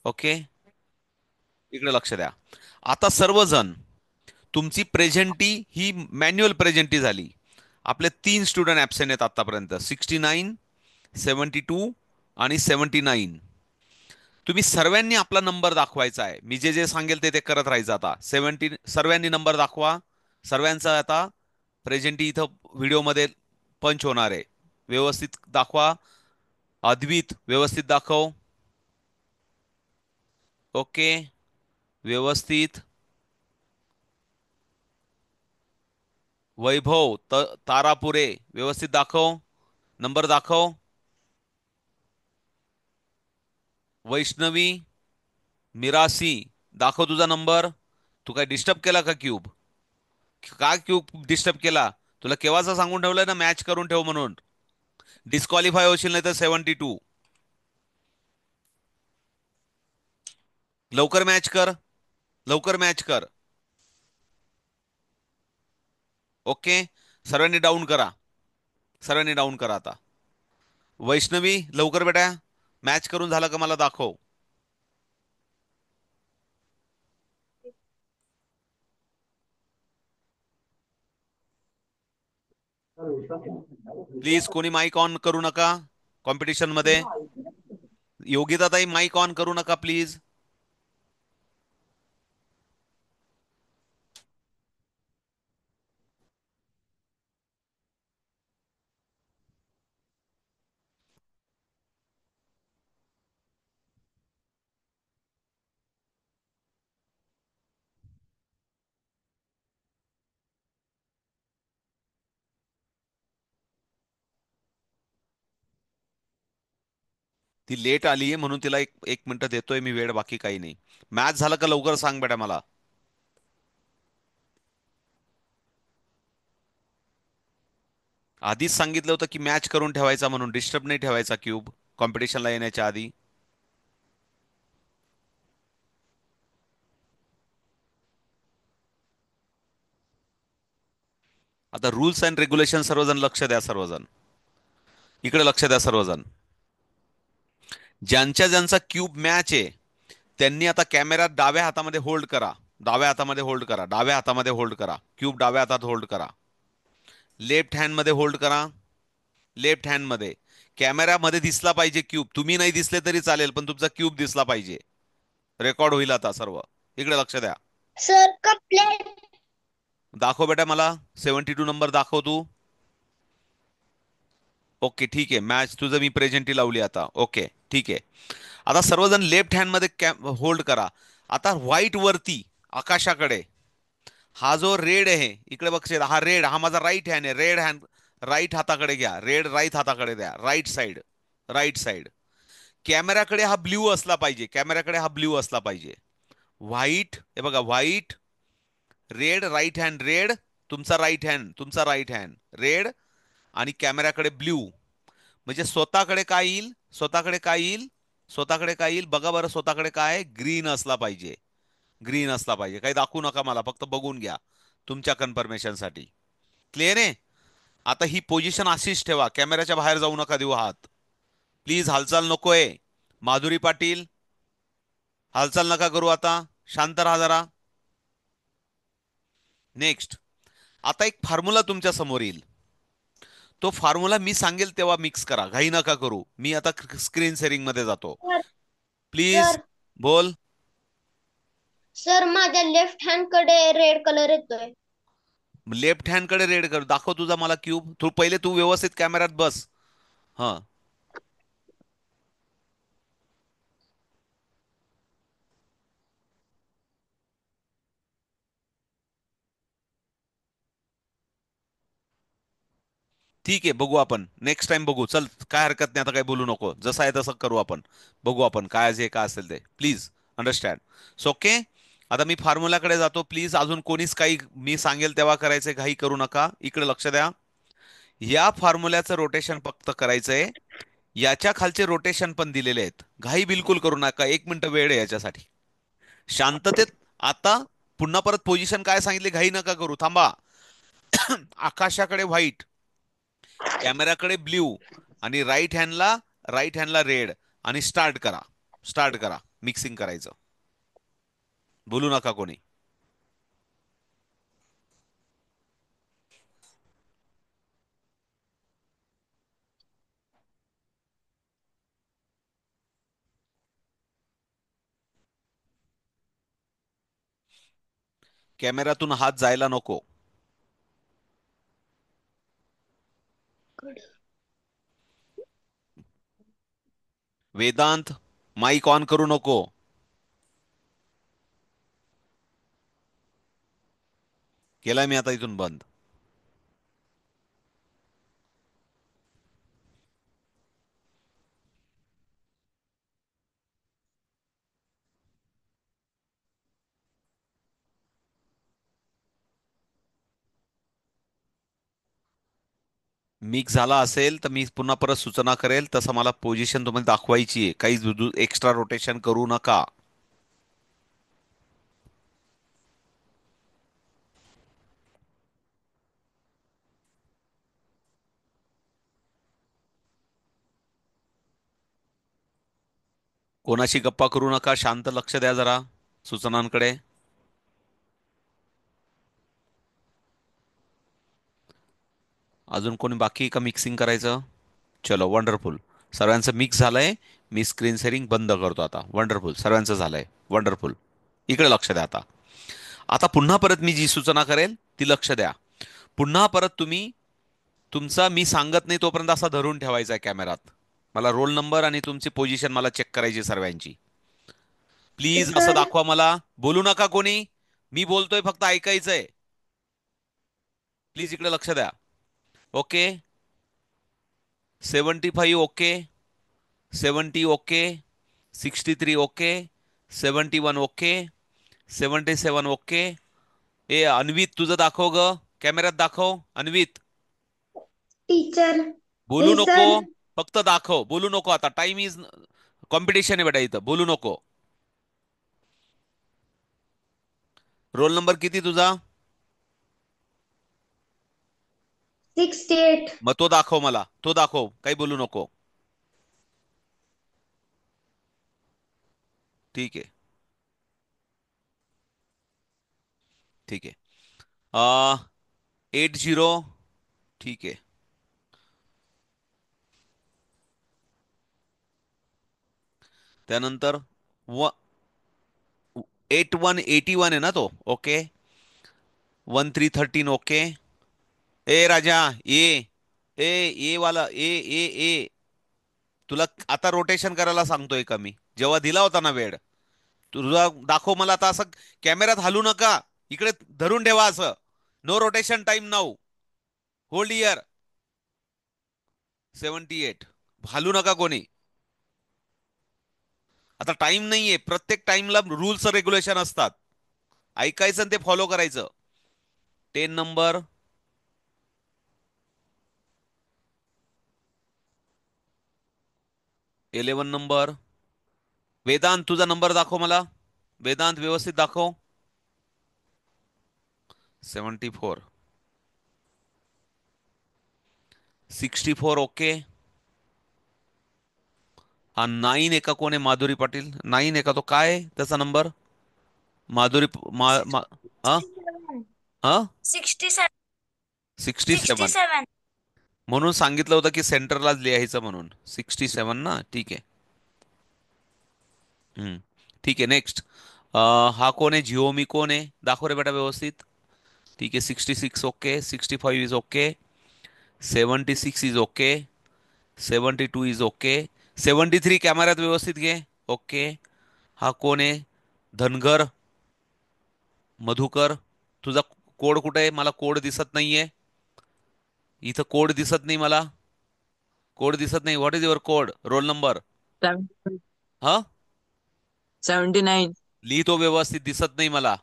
Okay, इकडे लक्ष द्या. आता सर्वजण तुमची प्रेझेंटी ही मॅन्युअल प्रेझेंटी झाली. आपले 3 स्टुडंट ॲबसेंट आहेत आतापर्यंत, 69, 72 आणि 79. तुम्ही सर्वांनी आपला नंबर दाखवायचा आहे. मी जे जे सांगेल ते ते करत राहायचं. आता 70 सर्वांनी नंबर दाखवा. सर्वांचा आता प्रेझेंटी इथं व्हिडिओमध्ये पंच होणार आहे. व्यवस्थित दाखवा. अद्वित व्यवस्थित दाखव. ओके, व्यवस्थित. वैभव तारापुरे व्यवस्थित दाखव. नंबर दाखव. वैष्णवी मिरासी दाखव तुझा नंबर. तू काय डिस्टर्ब केला का क्यूब? का क्यूब डिस्टर्ब केला? तुला केव्हाचा सांगून ठेवलंय ना मॅच करून ठेव म्हणून. डिस्क्वालिफाय होशील नाही तर 72. लवकर मॅच कर. लवकर मॅच कर. ओके, सर्वांनी डाऊन करा. सर्वांनी डाऊन करा आता. वैष्णवी लवकर बेटा, मॅच करून झालं का मला दाखव. प्लीज कोणी माईक ऑन करू नका कॉम्पिटिशन मध्ये. योगिताताई माईक ऑन करू नका प्लीज. ती लेट आली म्हणून तिला एक एक मिनिट देतोय मी वेळ, बाकी काही नाही. मॅच झालं का लवकर सांग बेटा मला. आधीच सांगितलं होतं की मॅच करून ठेवायचा म्हणून, डिस्टर्ब नाही ठेवायचा क्यूब कॉम्पिटिशनला येण्याच्या आधी. आता रूल्स अँड रेग्युलेशन सर्वजण लक्ष द्या. सर्वजण इकडे लक्ष द्या. सर्वजण ज्यांच्या ज्यांचा क्यूब मॅच आहे त्यांनी आता कॅमेरा डाव्या हातामध्ये होल्ड करा. डाव्या हातामध्ये होल्ड करा. डाव्या हातामध्ये होल्ड करा. क्यूब डाव्या हातात होल्ड करा. लेफ्ट हँड मध्ये होल्ड करा. लेफ्ट हँड मध्ये कॅमेऱ्यामध्ये दिसला पाहिजे क्यूब. तुम्ही नाही दिसले तरी चालेल पण तुमचा क्यूब दिसला पाहिजे. रेकॉर्ड होईल आता सर्व. इकडे लक्ष द्या. Sir complaint. दाखव बेटा मला. 72 नंबर दाखव तू. ओके ठीक आहे. मॅच तुझं मी प्रेझेंटी लावली आता. ओके ठीक आहे. आता सर्वजण लेफ्ट हँड मध्ये होल्ड करा. आता व्हाईट वरती आकाशाकडे हा जो रेड आहे इकडे बघ. हा रेड, हा माझा राईट हँड आहे. रेड हँड राईट हाताकडे घ्या. रेड राईट हाताकडे द्या. Right side. Right side. कॅमेराकडे हा ब्ल्यू असला पाहिजे. कॅमेराकडे हा ब्ल्यू असला पाहिजे. व्हाईट हे बघा. White, red, right hand red. तुमचा राईट हँड, तुमचा राईट हँड रेड आणि कॅमेराकडे ब्ल्यू. म्हणजे स्वतःकडे काय येईल? स्वतःकडे काय येईल? स्वतःकडे काय येईल बघा बरं. स्वतःकडे काय? ग्रीन असला पाहिजे. ग्रीन असला पाहिजे. काही दाखवू नका मला, फक्त बघून घ्या तुमच्या कन्फर्मेशनसाठी. क्लिअर आहे? आता ही पोझिशन अशीच ठेवा. कॅमेऱ्याच्या बाहेर जाऊ नका देऊ हात. प्लीज हालचाल नकोय. माधुरी पाटील हालचाल नका करू आता. शांत राहा जरा. नेक्स्ट. आता एक फॉर्म्युला तुमच्या समोर येईल. तो फॉर्म्युला मी सांगेल तेव्हा मिक्स करा. घाई नका करू. मी आता स्क्रीन शेअरिंग मध्ये जातो. सर प्लीज सर बोल. सर माझ्या लेफ्ट हँड कडे रेड कलर येतोय. लेफ्ट हँड कडे रेड कर. दाखव तुझा मला क्यूब. तू पहिले तू व्यवस्थित कॅमेऱ्यात बस. हा ठीक आहे. बघू आपण नेक्स्ट टाइम बघू. चल काय हरकत नाही. आता काही बोलू नको. जसं आहे तसं करू आपण. बघू आपण काय जे काय असेल ते. Please understand. So okay. आता मी फॉर्म्युलाकडे जातो. प्लीज अजून कोणीच काही मी सांगेल तेव्हा करायचंय. घाई करू नका. इकडे लक्ष द्या. या फॉर्म्युल्याचं रोटेशन फक्त करायचंय. याच्या खालचे रोटेशन पण दिलेले आहेत. घाई बिलकुल करू नका. 1 मिनिट वेळ आहे याच्यासाठी. शांततेत. आता पुन्हा परत पोझिशन काय सांगितले. घाई नका करू. थांबा. आकाशाकडे व्हाईट, कॅमेराकडे ब्ल्यू आणि राईट हँडला रेड आणि स्टार्ट करा. स्टार्ट करा. मिक्सिंग करायचं. बोलू नका कोणी. कॅमेऱ्यातून हात जायला नको. वेदांत, माईक ऑन करू नको. केलाय मी आता इथून बंद. मिक्स झाला असेल तर मी पुन्हा परत सूचना करेल, तसं मला पोझिशन तुम्हाला दाखवायची आहे. काही एक्स्ट्रा रोटेशन करू नका. कोणाशी गप्पा करू नका. शांत लक्ष द्या जरा सूचनांकडे. अजून कोणी बाकी का मिक्सिंग करायचं? चलो वंडरफुल. सर्वांचं मिक्स झालंय. मी स्क्रीन शेअरिंग बंद करतो आता. वंडरफुल, सर्वांचं झालंय. वंडरफुल. इकडे लक्ष द्या आता. आता पुन्हा परत मी जी सूचना करेल ती लक्ष द्या. पुन्हा परत तुम्ही तुमचा मी सांगत नाही तोपर्यंत असा धरून ठेवायचा आहे कॅमेरात. मला रोल नंबर आणि तुमची पोझिशन मला चेक करायची सर्वांची. प्लीज असं सर दाखवा मला. बोलू नका कोणी. मी बोलतोय फक्त ऐकायचंय. प्लीज इकडे लक्ष द्या. Okay. 75 okay. 70 okay. 63 okay. 71 okay. 77 okay. ए अन्वित, तुझं दाखव ग. कॅमेऱ्यात दाखव अन्वित. टीचर बोलू हे नको. सर फक्त दाखव. बोलू नको आता. टाइम इज कॉम्पिटिशन आहे बेटा इथं. बोलू नको. रोल नंबर किती तुझा? 68. मग तो दाखव मला. तो दाखव. काही बोलू नको. ठीक आहे. ठीक आहे. 80. ठीक आहे. त्यानंतर 81 आहे ना तो. ओके. 1313 ओके. ए राजा, ए वाला ए. तुला आता रोटेशन करायला सांगतोय का मी? जेव्हा दिला होता ना वेळ, तुझा दाखव मला आता. असं कॅमेऱ्यात हलू नका. इकडे धरून ठेवा असं. No rotation time now. Hold here. 78. हलू नका कोणी. आता टाइम नाहीये. प्रत्येक टाइमला रूल्स रेग्युलेशन असतात. ऐकायचं आणि ते फॉलो करायचं. 10 नंबर. 11 नंबर. वेदांत, तुझा नंबर दाखव मला. वेदांत, व्यवस्थित दाखव. 74. 64 ओके. हा 9 आहे का? कोण आहे? माधुरी पाटील 9 आहे का? तो काय आहे त्याचा नंबर? माधुरी हा. 67. हा. 67. 67. म्हणून सांगितलं होतं की सेंटरलाच लिहायचं म्हणून. 67 ना. ठीक आहे. हम्म. ठीक आहे. नेक्स्ट. हा कोण आहे? जिओमी कोण आहे? दाखव रे बेटा व्यवस्थित. ठीक आहे. 66 okay. 65 is okay. 76 is okay. 72 is okay. 73 कॅमेऱ्यात व्यवस्थित घे. ओके. हा कोण आहे? धनगर मधुकर. तुझा कोड कुठे आहे? मला कोड दिसत नाहीये. इथं कोड दिसत नाही मला. कोड दिसत नाही. What is your code? Roll number. हा. 79. लिहितो व्यवस्थित. दिसत नाही मला.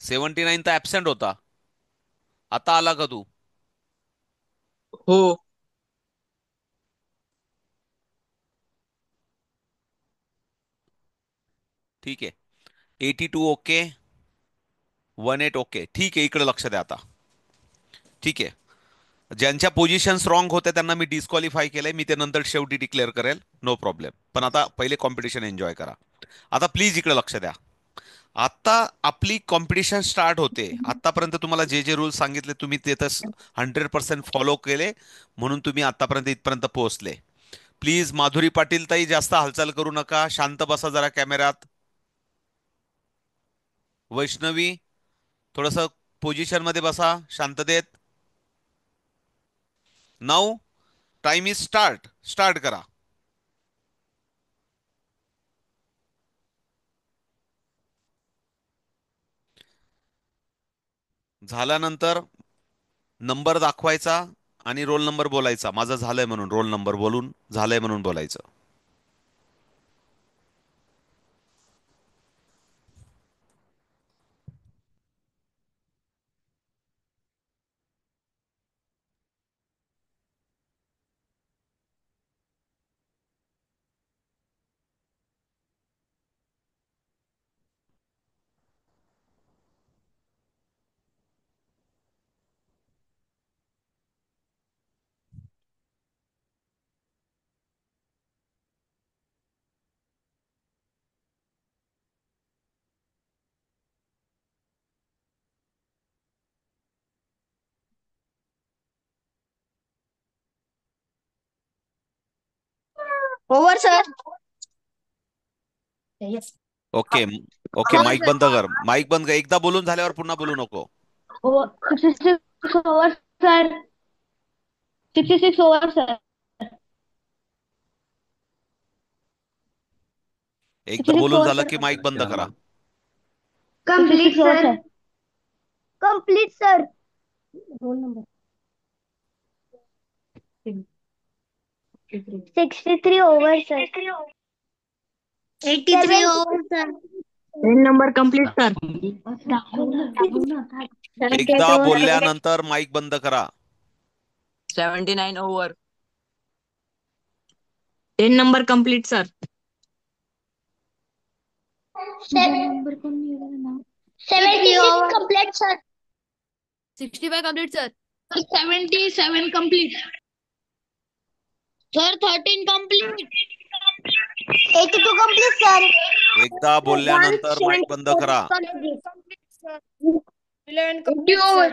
79 तर ऍबसेंट होता. आता आला का तू? हो. ठीक आहे. 82 ओके. 18 ओके. ठीक आहे. इकडे लक्ष द्या आता. ठीक आहे. ज्यांच्या पोझिशन्स रॉंग होत्या त्यांना मी डिस्क्वालिफाय केलंय. मी ते नंतर शेवटी डिक्लेअर करेल. No problem. पण आता पहिले कॉम्पिटिशन एन्जॉय करा. आता प्लीज इकडे लक्ष द्या. आता आपली कॉम्पिटिशन स्टार्ट होते. आतापर्यंत तुम्हाला जे जे रूल्स सांगितले तुम्ही ते तर 100% फॉलो केले, म्हणून तुम्ही आतापर्यंत इथपर्यंत पोहोचले. प्लीज माधुरी पाटील ताई जास्त हालचाल करू नका. शांत बसा जरा कॅमेऱ्यात. वैष्णवी थोडस पोझिशन मध्ये बसा शांततेत. Now time is start. Start करा. झाल्यानंतर नंबर दाखवायचा आणि रोल नंबर बोलायचा. माझं झालंय म्हणून रोल नंबर बोलून झालंय म्हणून बोलायचं. Over sir. Okay. Okay, mic बंद कर. माईक बंद कर. एकदा बोलून झाल्यावर पुन्हा बोलू नको. Over 66 over sir. 66 over sir. एकदा 66 बोलून ओव्हर झालं सर. की माईक बंद करा. Complete sir. Complete sir. Roll number 63 over sir. 83 over sir. 10 number complete, sir. एकदा बोलल्यानंतर माईक बंद करा. 79 over. 10 number complete, sir. 76 complete sir. 65 complete, sir. 77 complete. Sir 13 complete. 82 complete sir. एकदा बोलल्यानंतर माईक बंद 174 करा. complete. 11 80 complete, over.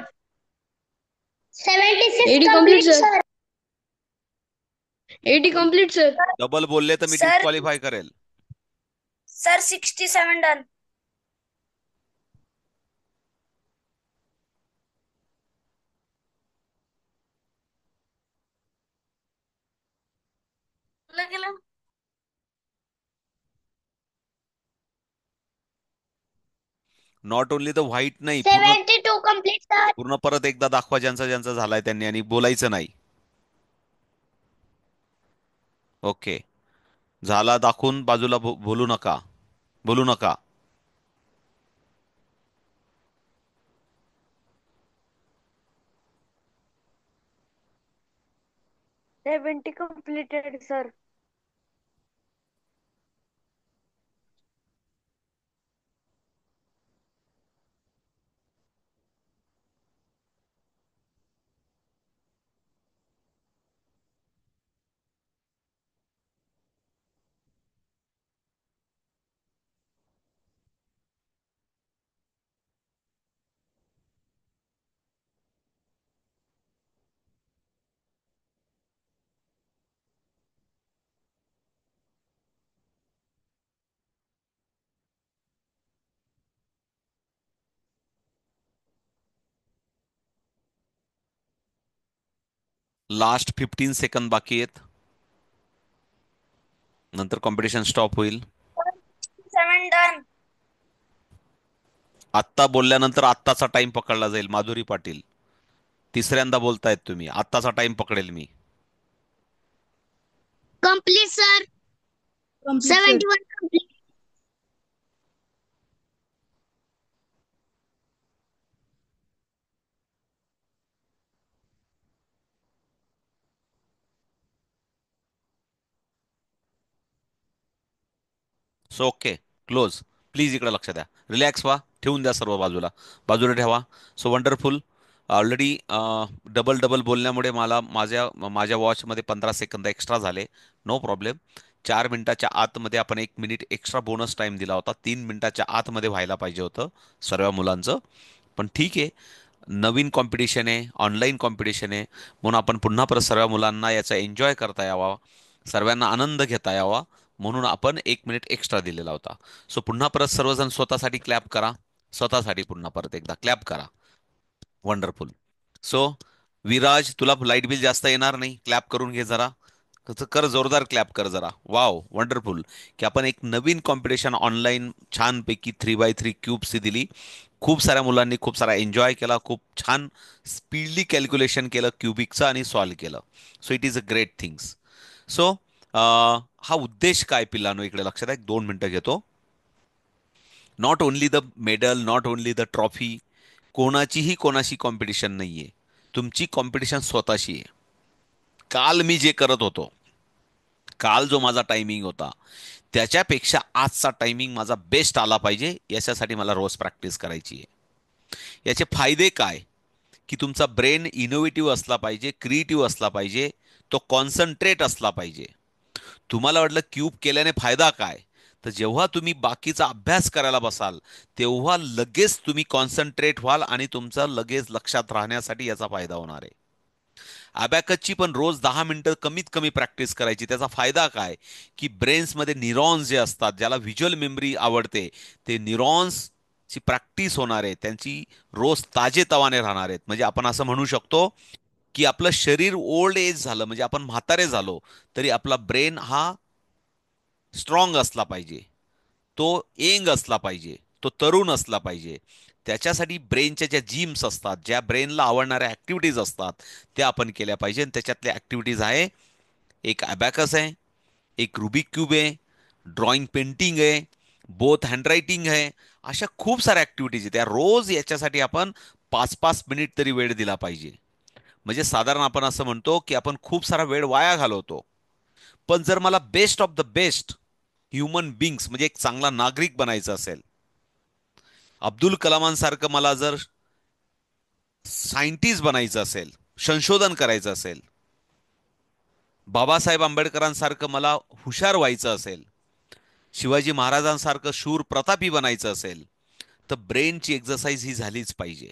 sir. 76 80 complete complete, sir. sir. 80 complete, sir. Double बोलले तर मी Sir. डिस्क्वालिफाय करेल. Sir, 67 done. Not only the white नाही, पूर्ण 72 complete sir. पूर्ण परत एकदा दाखवा ज्यांचा ज्यांचा झालाय त्यांनी, आणि बोलायचं नाही. ओके. झाला दाखवून बाजूला बोलू नका. बोलू नका. 70 completed sir. लास्ट 15 सेकंद बाकी आहेत. नंतर कॉम्पिटिशन स्टॉप होईल. 7 done. आत्ता बोलल्यानंतर आत्ताचा टाइम पकडला जाईल. माधुरी पाटील तिसऱ्यांदा बोलतायत तुम्ही. आत्ताचा टाइम पकडेल मी. Complete sir. Complete, sir. 71 complete. So okay. Close. Please इकडे लक्ष द्या. रिलॅक्स व्हा. ठेवून द्या सर्व बाजूला. बाजूला ठेवा. So wonderful. Already double double बोलण्यामुळे मला माझ्या माझ्या वॉचमध्ये 15 सेकंद एक्स्ट्रा झाले. No problem. 4 मिनिटाच्या आतमध्ये आपण 1 मिनिट एक्स्ट्रा बोनस टाइम दिला होता. 3 मिनिटाच्या आतमध्ये व्हायला पाहिजे होतं सर्व मुलांचं. पण ठीक आहे, नवीन कॉम्पिटिशन आहे, ऑनलाईन कॉम्पिटिशन आहे, म्हणून आपण पुन्हा परत सर्व मुलांना याचा एन्जॉय करता यावा, सर्वांना आनंद घेता यावा, म्हणून आपण 1 मिनिट एक्स्ट्रा दिलेला होता. सो पुन्हा परत सर्वजण स्वतःसाठी क्लॅप करा. स्वतःसाठी पुन्हा परत एकदा क्लॅप करा. वंडरफुल. सो विराज, तुला लाईट बिल जास्त येणार नाही, क्लॅप करून घे जरा. कर, जोरदार क्लॅप कर जरा. वाव, वंडरफुल की आपण एक नवीन कॉम्पिटिशन ऑनलाईन छानपैकी 3x3 क्यूब्सची दिली. खूप साऱ्या मुलांनी खूप सारा एन्जॉय केला, खूप छान स्पीडली कॅल्क्युलेशन केलं क्युबिकचं आणि सॉल्व केलं. So it is a great things. So हा उद्देश काय पिल्लांनो, इकडे लक्षात आहे. 2 मिनिटं घेतो. Not only the medal, not only the trophy. कोणाचीही कोणाशी कॉम्पिटिशन नाहीये. तुमची कॉम्पिटिशन स्वतःशी आहे. काल मी जे करत होतो, काल जो माझा टायमिंग होता, त्याच्यापेक्षा आजचा टायमिंग माझा बेस्ट आला पाहिजे, याच्यासाठी मला रोज प्रॅक्टिस करायची आहे. याचे फायदे काय, की तुमचा ब्रेन इनोव्हेटिव्ह असला पाहिजे, क्रिएटिव्ह असला पाहिजे, तो कॉन्सन्ट्रेट असला पाहिजे. तुम्हाला वाटलं क्यूब केल्याने फायदा काय, तर जेव्हा तुम्ही बाकीचा अभ्यास करायला बसाल तेव्हा लगेच तुम्ही कॉन्सन्ट्रेट व्हाल आणि तुमचं लगेच लक्षात राहण्यासाठी याचा फायदा होणार आहे. अबॅकसची पण रोज 10 मिनिटं कमीत कमी प्रॅक्टिस करायची. त्याचा फायदा काय, की ब्रेन्समध्ये न्यूरॉन्स जे असतात, ज्याला व्हिज्युअल मेमरी आवडते, ते न्यूरॉन्सची प्रॅक्टिस होणार आहे, त्यांची रोज ताजेतवाने राहणार आहेत. म्हणजे आपण असं म्हणू शकतो की आपलं शरीर ओल्ड एज झालं, म्हणजे आपण म्हातारे झालो, तरी आपला ब्रेन हा स्ट्रॉंग असला पाहिजे, तो यंग असला पाहिजे, तो तरुण असला पाहिजे. त्याच्यासाठी ब्रेनच्या ज्या जिम्स असतात, ज्या ब्रेनला आवडणाऱ्या ॲक्टिव्हिटीज असतात, त्या आपण केल्या पाहिजे. आणि त्याच्यातल्या ॲक्टिव्हिटीज आहे, एक अबॅकस आहे, एक रुबिक क्यूब आहे, ड्रॉइंग पेंटिंग आहे, बोथ हँडरायटिंग आहे. अशा खूप साऱ्या ॲक्टिव्हिटीज आहेत. त्या रोज याच्यासाठी आपण 5-5 मिनिट तरी वेळ दिला पाहिजे. म्हणजे साधारण आपण असं म्हणतो की आपण खूप सारा वेळ वाया घालवतो. पण जर मला best of the best human बिंग्स, म्हणजे एक चांगला नागरिक बनायचं असेल, अब्दुल कलामांसारखं मला जर सायंटिस्ट बनायचं असेल, संशोधन करायचं असेल, बाबासाहेब आंबेडकरांसारखं मला हुशार व्हायचं असेल, शिवाजी महाराजांसारखं शूर प्रतापी बनायचं असेल, तर ब्रेनची एक्सरसाइज ही झालीच पाहिजे.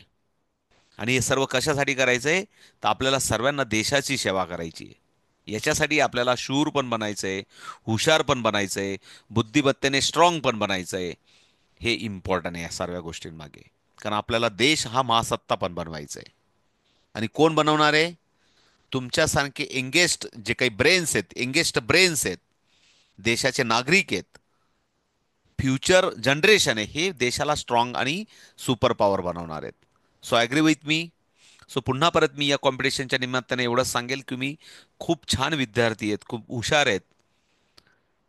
आणि हे सर्व कशासाठी करायचं आहे, तर आपल्याला सर्वांना देशाची सेवा करायची आहे. याच्यासाठी आपल्याला शूर पण बनायचं आहे, हुशार पण बनायचं आहे, बुद्धिमत्तेने स्ट्रॉंग पण बनायचं आहे. हे इम्पॉर्टंट आहे या सर्व गोष्टींमागे. कारण आपल्याला देश हा महासत्ता पण बनवायचा आहे. आणि कोण बनवणार आहे, तुमच्यासारखे एंगेज्ड जे काही ब्रेन्स आहेत, एंगेज्ड ब्रेन्स आहेत, देशाचे नागरिक आहेत, फ्युचर जनरेशन आहे, हे देशाला स्ट्रॉंग आणि सुपर पॉवर बनवणार आहेत. So agree with me. So पुन्हा परत मी या कॉम्पिटिशनच्या निमित्ताने एवढंच सांगेल की मी खूप छान विद्यार्थी आहेत, खूप हुशार आहेत,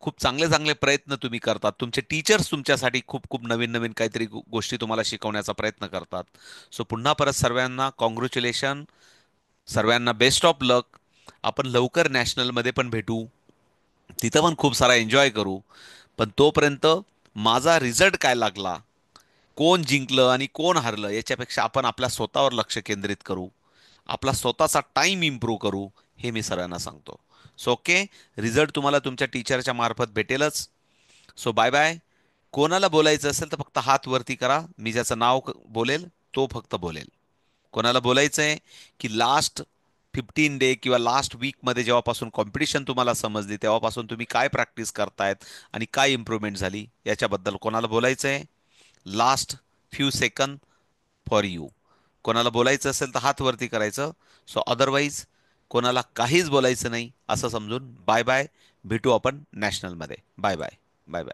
खूप चांगले चांगले प्रयत्न तुम्ही करतात. तुमचे टीचर्स तुमच्यासाठी खूप खूप नवीन नवीन काहीतरी गोष्टी तुम्हाला शिकवण्याचा प्रयत्न करतात. सो पुन्हा परत सर्वांना कॉंग्रॅच्युलेशन, सर्वांना बेस्ट ऑफ लक. आपण लवकर नॅशनलमध्ये पण भेटू, तिथं पण खूप सारा एन्जॉय करू. पण तोपर्यंत माझा रिझल्ट काय लागला, कोण जिंकलं आणि कोण हारलं, याच्यापेक्षा आपण आपल्या स्वतःवर लक्ष केंद्रित करू, आपला स्वतःचा टाइम इम्प्रूव्ह करू, हे मी सर्वांना सांगतो. सो ओके, रिझल्ट तुम्हाला तुमच्या टीचरच्या मार्फत भेटेलच. So bye bye. कोणाला बोलायचं असेल तर फक्त हात वरती करा. मी ज्याचं नाव बोलेल तो फक्त बोलेल. कोणाला बोलायचं आहे की लास्ट 15 डे किंवा लास्ट वीकमध्ये जेव्हापासून कॉम्पिटिशन तुम्हाला समजली तेव्हापासून तुम्ही काय प्रॅक्टिस करतायत आणि काय इम्प्रूव्हमेंट झाली, याच्याबद्दल कोणाला बोलायचं आहे. Last few second for you. कोणाला बोलायचं असेल तर हात वरती करायचं. सो अदरवाईज कोणाला काहीच बोलायचं नाही असं समजून बाय बाय. भेटू आपण नॅशनलमध्ये. Bye bye. Bye bye.